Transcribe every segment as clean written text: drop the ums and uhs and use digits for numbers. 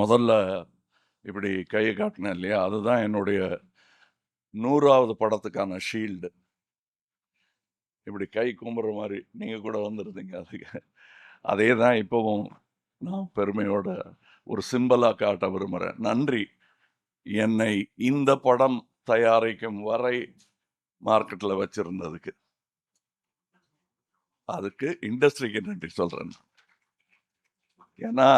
முதல்ல இப்படி கையை காட்டினேன் இல்லையா, அதுதான் என்னுடைய 100வது படத்துக்கான ஷீல்டு. இப்படி கை கும்புற மாதிரி நீங்கள் கூட வந்துருந்தீங்க. அதுக்கு அதே தான் இப்போவும் நான் பெருமையோட ஒரு சிம்பலாக காட்ட விரும்புகிறேன். நன்றி, என்னை இந்த படம் தயாரிக்கும் வரை மார்க்கெட்டில் வச்சிருந்ததுக்கு. அதுக்கு இண்டஸ்ட்ரிக்கு நன்றி சொல்கிறேன். ஏன்னா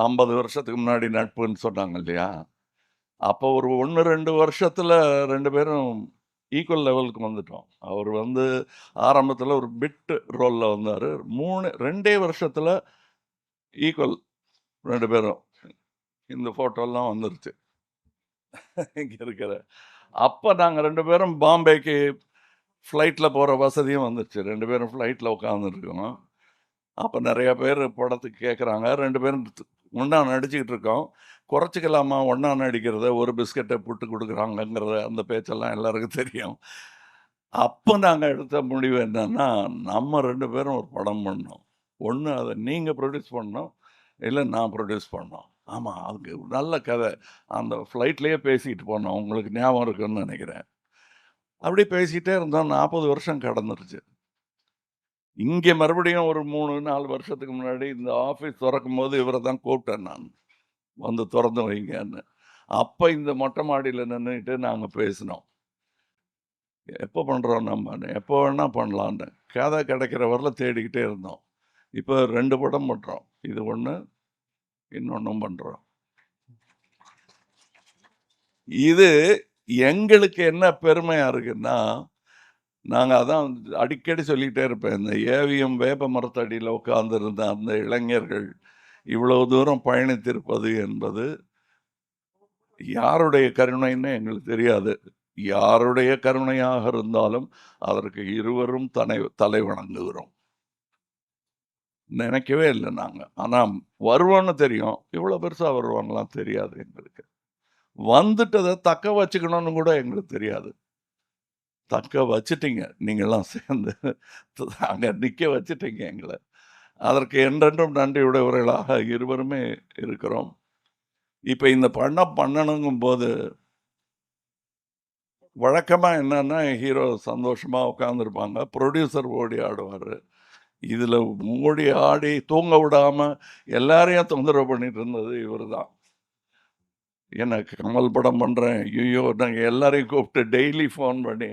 50 வருஷத்துக்கு முன்னாடி நட்புன்னு சொன்னாங்க இல்லையா, அப்போ ஒரு 1-2 வருஷத்தில் 2 பேரும் ஈக்குவல் லெவலுக்கு வந்துட்டோம். அவர் வந்து ஆரம்பத்தில் ஒரு பிட் ரோலில் வந்தார். 2 வருஷத்தில் ஈக்குவல் 2 பேரும். இந்த ஃபோட்டோலாம் வந்துருச்சு இங்கே இருக்கிற. அப்போ நாங்கள் 2 பேரும் பாம்பேக்கு ஃப்ளைட்டில் போகிற வசதியும் வந்துருச்சு. 2 பேரும் ஃப்ளைட்டில் உட்காந்துருக்கோம். அப்போ நிறையா பேர் படத்துக்கு கேட்குறாங்க. 2 பேரும் ஒன்றா நடிச்சுக்கிட்டு இருக்கோம். குறைச்சிக்கலாமா ஒன்றா நடிக்கிறத, ஒரு பிஸ்கட்டை புட்டு கொடுக்குறாங்கங்கிறத, அந்த பேச்செல்லாம் எல்லாருக்கும் தெரியும். அப்போ நாங்கள் எடுத்த முடிவு என்னன்னா, நம்ம 2 பேரும் ஒரு படம் பண்ணோம். ஒன்று அதை நீங்கள் ப்ரொடியூஸ் பண்ணணும், இல்லை நான் ப்ரொடியூஸ் பண்ணோம். ஆமாம், அதுக்கு நல்ல கதை. அந்த ஃப்ளைட்லேயே பேசிக்கிட்டு போனோம். உங்களுக்கு ஞாபகம் இருக்குன்னு நினைக்கிறேன். அப்படி பேசிகிட்டே இருந்தோம். 40 வருஷம் கடந்துருச்சு. இங்கே மறுபடியும் ஒரு 3-4 வருஷத்துக்கு முன்னாடி இந்த ஆஃபீஸ் திறக்கும் போது இவரை தான் கூப்பிட்டேன் நான், வந்து திறந்து வைங்கன்னு. அப்போ இந்த மொட்டை மாடியில் நின்றுட்டு நாங்கள் பேசினோம். எப்போ பண்ணுறோம் நம்ம, எப்போ வேணால் பண்ணலான்னு. கதை கிடைக்கிற வரல தேடிக்கிட்டே இருந்தோம். இப்போ 2 படம் பண்ணுறோம். இது ஒன்று, இன்னொன்றும் பண்ணுறோம். இது எங்களுக்கு என்ன பெருமையாக இருக்குன்னா, நாங்கள் அதான் அடிக்கடி சொல்லிகிட்டே இருப்பேன், இந்த ஏவிஎம் வேப்ப மரத்தடியில் உட்கார்ந்துருந்த அந்த இளைஞர்கள் இவ்வளவு தூரம் பயணித்திருப்பது என்பது யாருடைய கருணைன்னு எங்களுக்கு தெரியாது. யாருடைய கருணையாக இருந்தாலும் அதற்கு இருவரும் தலை வணங்குகிறோம். நினைக்கவே இல்லை நாங்கள். ஆனால் வருவோன்னு தெரியும். இவ்வளோ பெருசாக வருவாங்கலாம் தெரியாது எங்களுக்கு. வந்துட்டதை தக்க வச்சுக்கணும்னு கூட எங்களுக்கு தெரியாது. தக்க வச்சுட்டீங்க நீங்கள்லாம் சேர்ந்து, அங்கே நிற்க வச்சுட்டீங்க எங்களை. அதற்கு என்றென்றும் நன்றியுடையவர்களாக இருவருமே இருக்கிறோம். இப்போ இந்த பண்ணணுங்கும் போது வழக்கமாக என்னன்னா, ஹீரோ சந்தோஷமாக உட்காந்துருப்பாங்க, ப்ரொடியூசர் ஓடி ஆடுவார். இதில் ஓடி ஆடி தூங்க விடாமல் எல்லாரையும் தொந்தரவு பண்ணிட்டு இருந்தது இவர் தான். எனக்கு கமல் படம் பண்ணுறேன், ஐயோ நாங்கள் எல்லாரையும் கூப்பிட்டு டெய்லி ஃபோன் பண்ணி,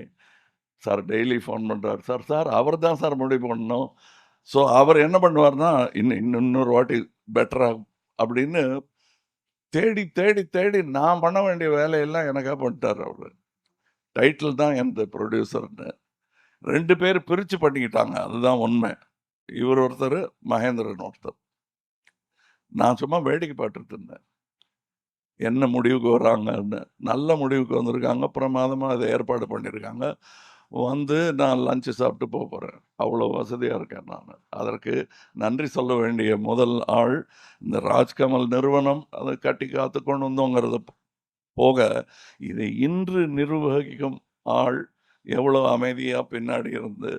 சார் டெய்லி ஃபோன் பண்ணுறார் சார். சார் அவர் தான் சார் முடிவு பண்ணணும். ஸோ அவர் என்ன பண்ணுவார்னா, இன்னொரு வாட்டி பெட்டராக அப்படின்னு தேடி தேடி தேடி நான் பண்ண வேண்டிய வேலையெல்லாம் எனக்காக பண்ணிட்டார் அவர். டைட்டில் தான் எனது ப்ரொடியூசர்னு 2 பேர் பிரித்து பண்ணிக்கிட்டாங்க. அதுதான் உண்மை. இவர் ஒருத்தர், மகேந்திரன் ஒருத்தர். நான் சும்மா வேடிக்கை பார்த்துட்டு இருந்தேன், என்ன முடிவுக்கு வராங்கன்னு. நல்ல முடிவுக்கு வந்திருக்காங்க. பிரமாதமாக அதை ஏற்பாடு பண்ணியிருக்காங்க. வந்து நான் லஞ்சு சாப்பிட்டு போகிறேன். அவ்வளோ வசதியாக இருக்கேன் நான். அதற்கு நன்றி சொல்ல வேண்டிய முதல் ஆள் இந்த ராஜ்கமல் நிறுவனம். அதை கட்டி காத்து கொண்டு வந்தோங்கிறது போக, இதை இன்று நிர்வகிக்கும் ஆள் எவ்வளோ அமைதியாக பின்னாடி இருந்து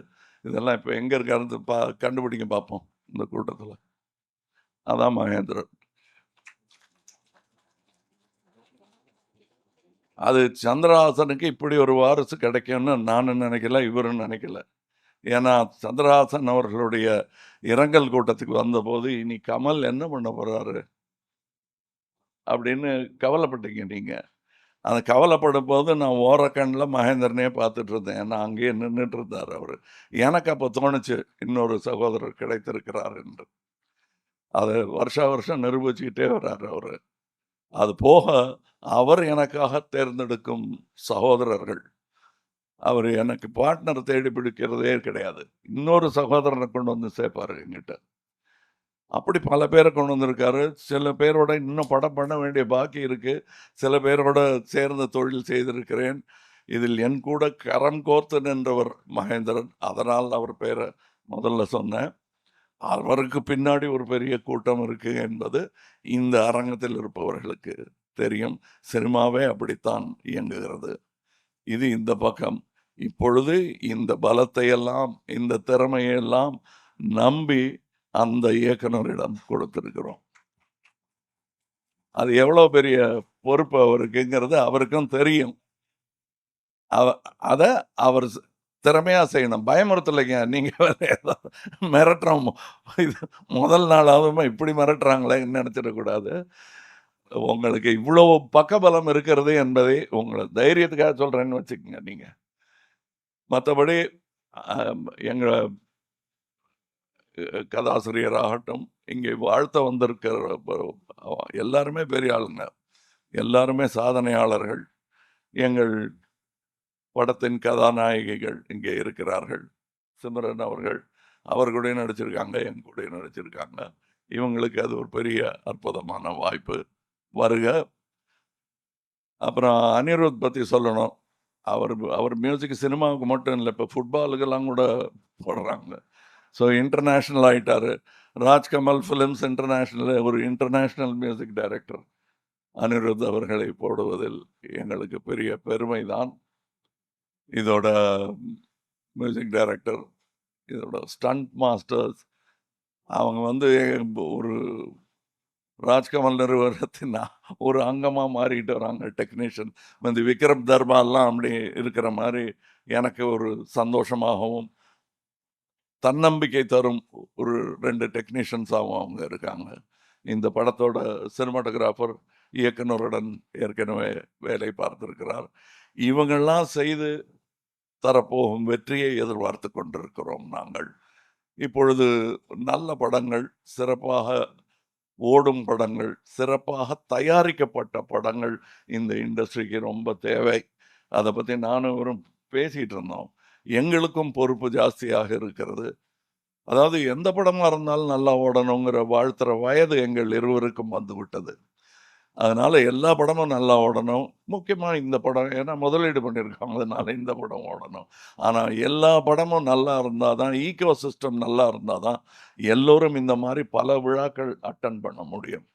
இதெல்லாம் இப்போ எங்கே இருக்காரு கண்டுபிடிக்க பார்ப்போம் இந்த கூட்டத்தில். அதான் மகேந்திரன். அது சந்திரஹாசனுக்கு இப்படி ஒரு வாரிசு கிடைக்கும்னு நானும் நினைக்கல, இவரும் நினைக்கல. ஏன்னா சந்திரஹாசன் அவர்களுடைய இரங்கல் கூட்டத்துக்கு வந்தபோது, இனி கமல் என்ன பண்ண போகிறாரு அப்படின்னு கவலைப்பட்டீங்க நீங்கள். அந்த கவலைப்படும் போது நான் ஓரக்கண்ணில் மகேந்திரனே பார்த்துட்டு இருந்தேன். ஏன்னா அங்கேயே நின்றுட்டு இருந்தார் அவர். எனக்கு அப்போ தோணுச்சு, இன்னொரு சகோதரர் கிடைத்திருக்கிறார் என்று. அதை வருஷா வருஷம் நிரூபிச்சுக்கிட்டே வர்றார் அவர். அது போக அவர் எனக்காக தேர்ந்தெடுக்கும் சகோதரர்கள், அவர் எனக்கு பார்ட்னர் தேடி பிடிக்கிறதே கிடையாது. இன்னொரு சகோதரனை கொண்டு வந்து சேர்ப்பார் எங்கிட்ட. அப்படி பல பேரை கொண்டு வந்திருக்காரு. சில பேரோட இன்னும் படம் பண்ண வேண்டிய பாக்கி இருக்குது. சில பேரோட சேர்ந்து தொழில் செய்திருக்கிறேன். இதில் என் கூட கரம் கோர்த்து நின்றவர் மகேந்திரன். அதனால் அவர் பேரை முதல்ல சொன்னேன். அவருக்கு பின்னாடி ஒரு பெரிய கூட்டம் இருக்குது என்பது இந்த அரங்கத்தில் இருப்பவர்களுக்கு தெரியும். சினிமாவே அப்படித்தான் இயங்குகிறது. இது இந்த பக்கம். இப்பொழுது இந்த பலத்தை எல்லாம், இந்த திறமையெல்லாம் நம்பி அந்த இயக்குனரிடம் கொடுத்திருக்கிறோம். அது எவ்வளோ பெரிய பொறுப்பு அவருக்குங்கிறது அவருக்கும் தெரியும். அத அவர் திறமையா செய்யணும். பயமுறுத்தலைங்க. நீங்க வேற ஏதோ மிரட்டுறோம். இது முதல் நாளாவுமே இப்படி மிரட்டுறாங்களேன்னு நெனச்சிடக்கூடாது. உங்களுக்கு இவ்வளோ பக்கபலம் இருக்கிறது என்பதை உங்கள தைரியத்துக்காக சொல்றேன்னு வச்சுக்கங்க நீங்க. மத்தபடி அ எங்க கதாசிரியராகட்டும், இங்கே வாழ்த்த வந்திருக்கிற எல்லாருமே பெரிய ஆளுங்க. எல்லாருமே சாதனையாளர்கள். எங்கள் படத்தின் கதாநாயகிகள் இங்கே இருக்கிறார்கள். சிம்ரன் அவர்கள், அவர் கூடயும் நடிச்சிருக்காங்க, என் கூடயும் நடிச்சிருக்காங்க. இவங்களுக்கு அது ஒரு பெரிய அற்புதமான வாய்ப்பு. வருக. அப்புறம் அனிருத் பத்தி சொல்லணும். அவர் அவர் மியூசிக் சினிமாவுக்கு மட்டும் இல்ல, இப்ப ஃபுட்பாலுக்கெல்லாம் கூட போடுறாங்க. ஸோ இன்டர்நேஷனல் ஆயிட்டாரு. ராஜ்கமல் ஃபிலிம்ஸ் இன்டர்நேஷனல் ஒரு இன்டர்நேஷனல் மியூசிக் டைரக்டர் அனிருத் அவர்களை போடுவதில் எங்களுக்கு பெரிய பெருமை தான். இதோட மியூசிக் டைரக்டர், இதோட ஸ்டண்ட் மாஸ்டர்ஸ், அவங்க வந்து ஒரு ராஜ்கமல் நிறுவனத்தின் ஒரு அங்கமா மாறிட்டு வராங்க டெக்னீஷியன். இந்த விக்ரம் தர்பால்லாம் அப்படி இருக்கிற மாரி எனக்கு ஒரு சந்தோஷமாகவும், தன்னம்பிக்கை தரும் ஒரு 2 டெக்னீஷியன்ஸாவும் அவங்க இருக்காங்க. இந்த படத்தோட சினிமாட்டோகிராஃபர் இயக்குனருடன் ஏற்கனவே வேலை பார்த்திருக்கிறார். இவங்கெல்லாம் செய்து தரப்போகும் வெற்றியை எதிர்பார்த்துக் கொண்டிருக்கிறோம் நாங்கள். இப்பொழுது நல்ல படங்கள், சிறப்பாக ஓடும் படங்கள், சிறப்பாக தயாரிக்கப்பட்ட படங்கள் இந்த இண்டஸ்ட்ரிக்கு ரொம்ப தேவை. அத பத்தி நானும் இவரும் பேசிட்டு இருந்தோம். எங்களுக்கும் பொறுப்பு ஜாஸ்தியாக இருக்கிறது. அதாவது எந்த படமா இருந்தாலும் நல்லா ஓடணுங்கிற வாழ்த்துற வயது எங்கள் இருவருக்கும் வந்துவிட்டது. அதனால எல்லா படமும் நல்லா ஓடணும். முக்கியமா இந்த படம், ஏன்னா முதலீடு பண்ணியிருக்காங்க. அதனால இந்த படம் ஓடணும். ஆனா எல்லா படமும் நல்லா இருந்தா தான், ஈக்கோ சிஸ்டம் நல்லா இருந்தா தான், எல்லோரும் இந்த மாரி பல விழாக்கள் அட்டெண்ட் பண்ண முடியும்.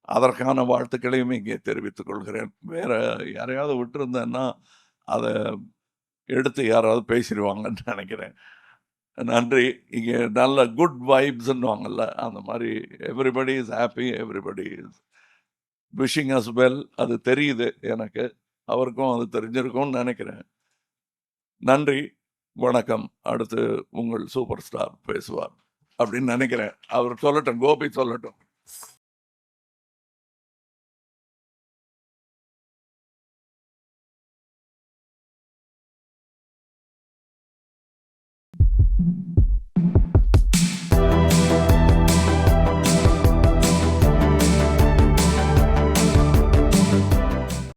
அதற்கான வாழ்த்துக்களையும் இங்கே தெரிவித்துக் கொள்கிறேன். வேற யாரையாவது விட்டிருந்தேன்னா, அத எடுத்து யாராவது பேசிருவாங்கன்னு நெனைக்கிறேன். நன்றி. இங்க நல்ல குட் வைப்ஸ்ன்னுவாங்கல்ல, அந்த மாரி everybody is happy, everybody is wishing as well. அது தெரியுது எனக்கு. அவருக்கும் அது தெரிஞ்சிருக்கும்னு நெனைக்கிறேன். நன்றி, வணக்கம். அடுத்து உங்கள் சூப்பர் ஸ்டார் பேசுவார் அப்படின்னு நெனைக்கிறேன். அவர் சொல்லட்டும், கோபி சொல்லட்டும்.